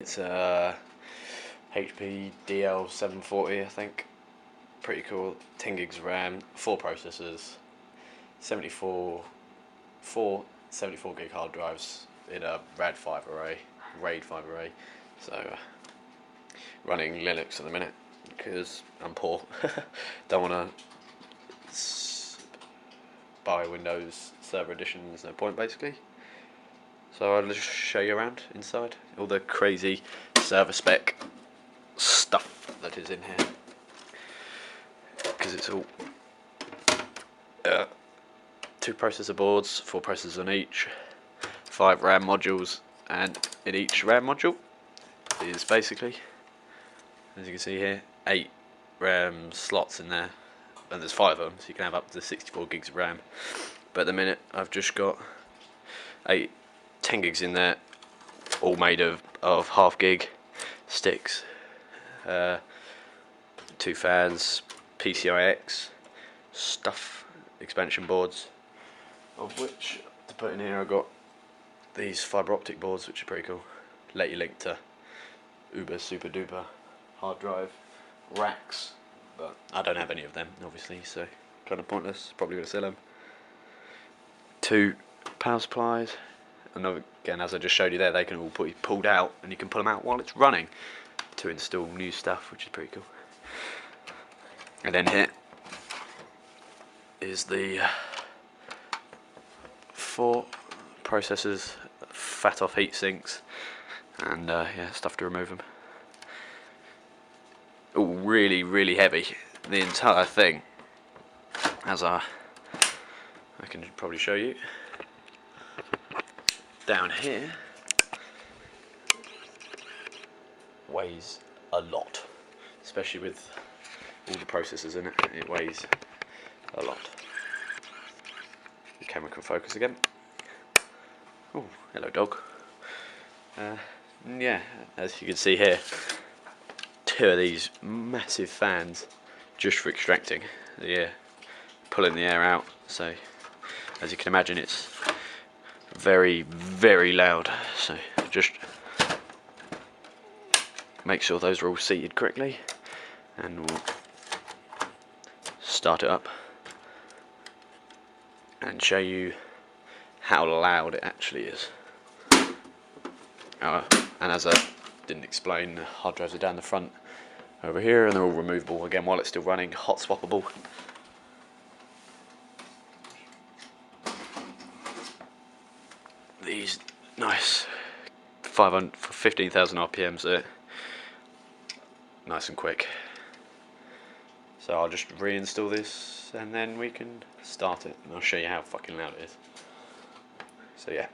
It's a HP DL740, I think. Pretty cool. 10 gigs of RAM, 4 processors, 4 74 gig hard drives in a RAID 5 array. So running Linux at the minute because I'm poor. Don't want to buy Windows Server Edition. There's no point basically. So I'll just show you around inside all the crazy server spec stuff that is in here, because it's all 2 processor boards, 4 processors on each, 5 RAM modules, and in each RAM module is basically, as you can see here, 8 RAM slots in there, and there's 5 of them, so you can have up to 64 gigs of RAM. But at the minute I've just got 10 gigs in there, all made of half gig sticks, 2 fans, PCIX stuff, expansion boards, of which to put in here I've got these fibre optic boards, which are pretty cool. Let you link to uber super duper hard drive racks, but I don't have any of them obviously, so kind of pointless, probably going to sell them. 2 power supplies, and again, as I just showed you there, they can all be pulled out and you can pull them out while it's running to install new stuff, which is pretty cool. And then here is the 4 processors, fat off heat sinks, and yeah, stuff to remove them. All really heavy, the entire thing, as I can probably show you. Down here weighs a lot, especially with all the processors in it. It weighs a lot. The camera can focus again. Oh, hello dog. Yeah, as you can see here, 2 of these massive fans just for extracting the air, pulling the air out. So as you can imagine, it's very loud, so just make sure those are all seated correctly, and we'll start it up and show you how loud it actually is. And as I didn't explain, the hard drives are down the front over here, and they're all removable again while it's still running, hot swappable. These nice 15,000 RPMs are nice and quick. So I'll just reinstall this and then we can start it, and I'll show you how fucking loud it is. So yeah.